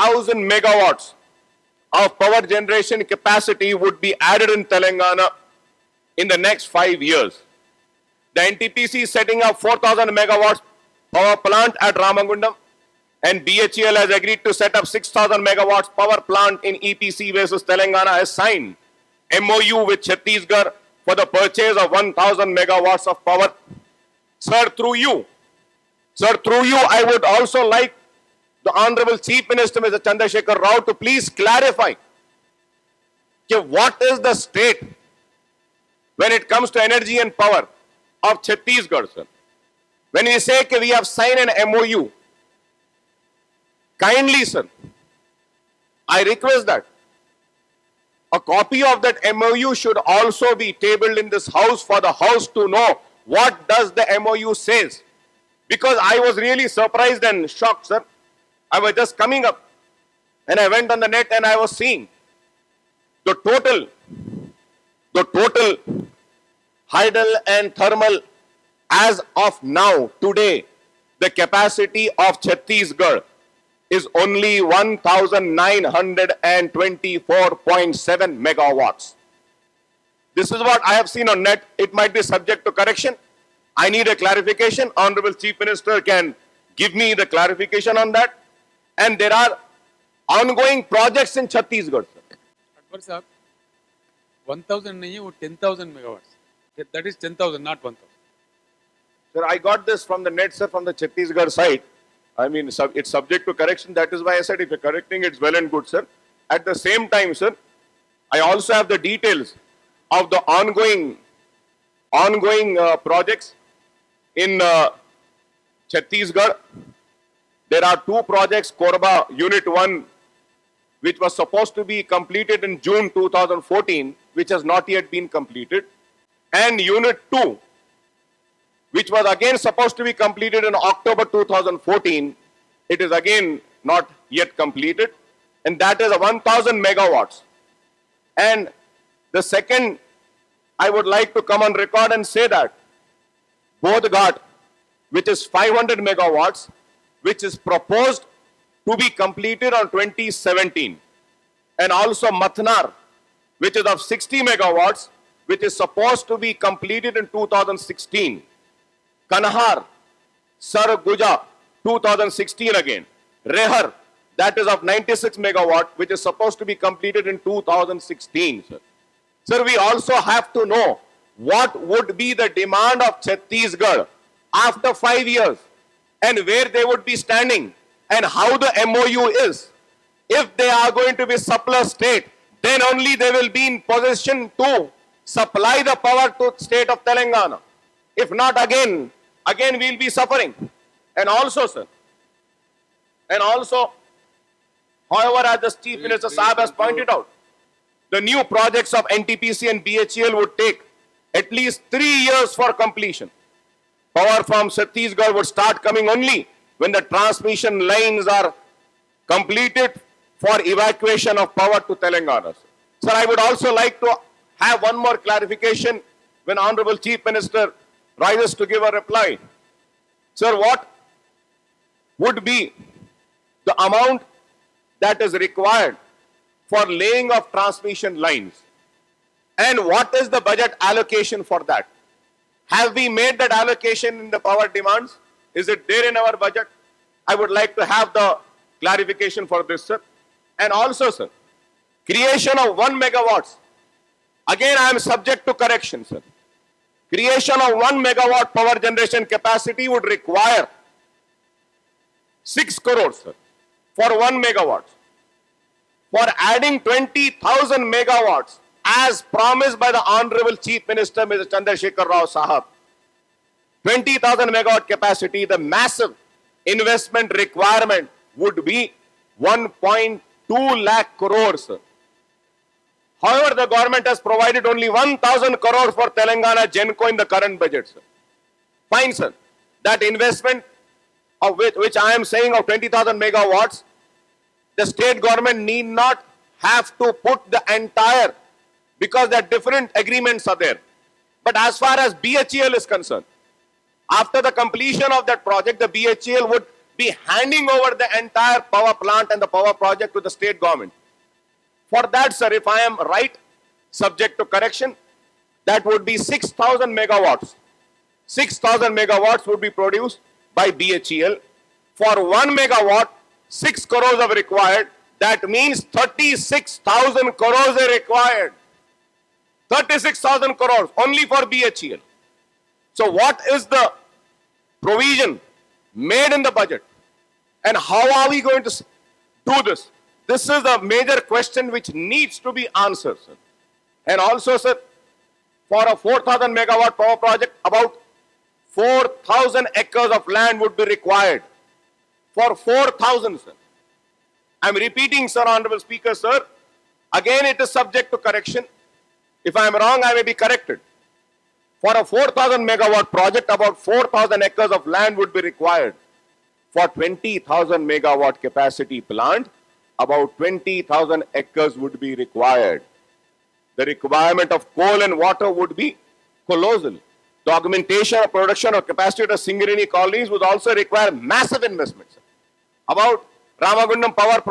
1,000 megawatts of power generation capacity would be added in Telangana in the next 5 years. The NTPC is setting up 4,000 megawatts power plant at Ramagundam, and BHEL has agreed to set up 6,000 megawatts power plant in EPC basis. Telangana has signed MOU with Chhattisgarh for the purchase of 1,000 megawatts of power. Sir, through you, I would also like the Honorable Chief Minister, Mr. Chandrasekhar Rao, to please clarify what is the state when it comes to energy and power of Chhattisgarh, sir. When we say that we have signed an MOU, kindly, sir, I request that a copy of that MOU should also be tabled in this house for the house to know what does the MOU says. Because I was really surprised and shocked, sir. I was just coming up and I went on the net and I was seeing the total hydel and thermal as of now, today, the capacity of Chhattisgarh is only 1,924.7 megawatts. This is what I have seen on net. It might be subject to correction. I need a clarification. Honorable Chief Minister can give me the clarification on that. And there are ongoing projects in Chhattisgarh. Akbar Sahab, 1,000 nahi hai, wo 10,000 megawatts. That is 10,000, not 1,000. Sir, I got this from the net, sir, from the Chhattisgarh side. I mean, it's subject to correction. That is why I said if you're correcting, it's well and good, sir. At the same time, sir, I also have the details of the ongoing projects in Chhattisgarh. There are two projects, Korba Unit 1, which was supposed to be completed in June 2014, which has not yet been completed, and Unit 2, which was again supposed to be completed in October 2014. It is again not yet completed, and that is a 1,000 megawatts. And the second, I would like to come on record and say that Bodhghat, which is 500 megawatts, which is proposed to be completed on 2017, and also Mathnar, which is of 60 megawatts, which is supposed to be completed in 2016. Kanhar, Sarguja, 2016 again. Rehar, that is of 96 megawatt, which is supposed to be completed in 2016. Sir, we also have to know what would be the demand of Chhattisgarh after 5 years and where they would be standing and how the MOU is. If they are going to be surplus state, then only they will be in position to supply the power to state of Telangana. If not, again we'll be suffering. And also, sir, however, as the Chief Minister Saab has pointed out, the new projects of NTPC and BHEL would take at least 3 years for completion. Power from Chhattisgarh would start coming only when the transmission lines are completed for evacuation of power to Telangana. Sir, I would also like to have one more clarification when Honorable Chief Minister rises to give a reply. Sir, what would be the amount that is required for laying of transmission lines? And what is the budget allocation for that? Have we made that allocation in the power demands? Is it there in our budget? I would like to have the clarification for this, sir. And also, sir, creation of 1 megawatts. Again, I am subject to correction, sir. Creation of 1 megawatt power generation capacity would require 6 crores, sir, for 1 megawatt. For adding 20,000 megawatts, as promised by the Honorable Chief Minister, Mr. Chandrasekhar Rao Sahab, 20,000 megawatt capacity, the massive investment requirement would be 1.2 lakh crores, sir. However, the government has provided only 1,000 crore for Telangana Genco in the current budget, sir. Fine, sir. That investment of which I am saying of 20,000 megawatts, the state government need not have to put the entire, because there are different agreements are there. But as far as BHEL is concerned, after the completion of that project, the BHEL would be handing over the entire power plant and the power project to the state government. For that, sir, if I am right, subject to correction, that would be 6,000 megawatts. 6,000 megawatts would be produced by BHEL. For 1 megawatt, 6 crores are required. That means 36,000 crores are required. 36,000 crores only for BHEL. So what is the provision made in the budget? And how are we going to do this? This is a major question which needs to be answered, sir. And also, sir, for a 4,000 megawatt power project, about 4,000 acres of land would be required. For 4,000, sir. I'm repeating, sir, Honorable Speaker, sir. Again, it is subject to correction. If I am wrong, I may be corrected. For a 4,000 megawatt project, about 4,000 acres of land would be required. For 20,000 megawatt capacity plant, about 20,000 acres would be required. The requirement of coal and water would be colossal. The augmentation of production or capacity of Singareni colonies would also require massive investments. About Ramagundam power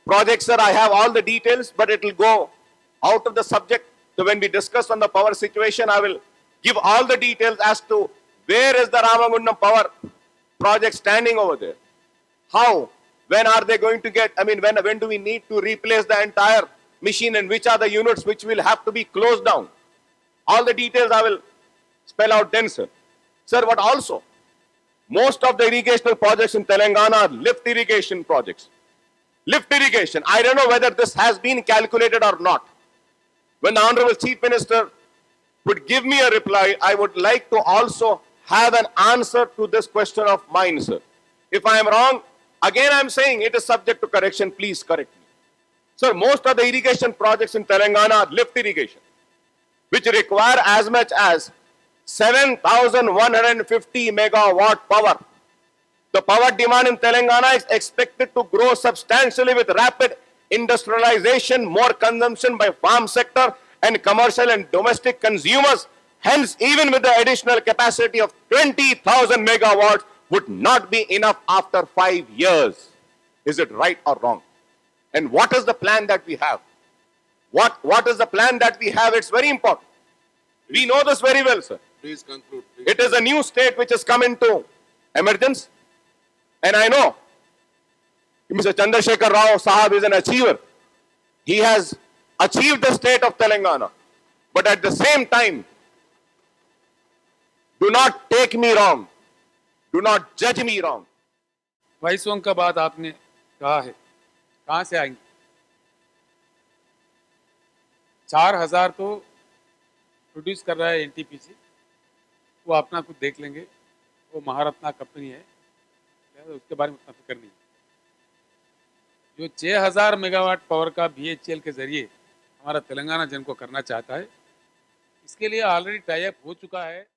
project, sir, I have all the details, but it will go out of the subject. So when we discuss on the power situation, I will give all the details as to where is the Ramagundam power project standing over there. How? When are they going to get, when do we need to replace the entire machine, and which are the units which will have to be closed down? All the details I will spell out then, sir. Sir, but also, most of the irrigational projects in Telangana are lift irrigation projects. Lift irrigation. I don't know whether this has been calculated or not. When the Honorable Chief Minister would give me a reply, I would like to also have an answer to this question of mine, sir. If I am wrong, again I am saying it is subject to correction. Please correct me. Sir, most of the irrigation projects in Telangana are lift irrigation, which require as much as 7,150 megawatt power. The power demand in Telangana is expected to grow substantially with rapid industrialization, more consumption by farm sector and commercial and domestic consumers. Hence, even with the additional capacity of 20,000 megawatts would not be enough after 5 years. Is it right or wrong? And what is the plan that we have? What is the plan that we have? It's very important. We know this very well, sir. Please conclude. Please. It is a new state which has come into emergence. And I know Mr. Chandrasekhar Rao Sahab is an achiever. He has achieved the state of Telangana. But at the same time, do not take me wrong. Do not judge me wrong. वाइसों का बात आपने कहा है, कहाँ से आएंगे? 4,000 तो produce कर रहा है एनटीपीसी, वो अपना कुछ देख लेंगे, वो महारत्ना कंपनी है, उसके बारे में उतना फिक्र नहीं। जो 6,000 मेगावाट पावर का बीएचईएल के जरिए हमारा तेलंगाना जन को करना चाहता है, इसके लिए ऑलरेडी टाई अप हो चुका है।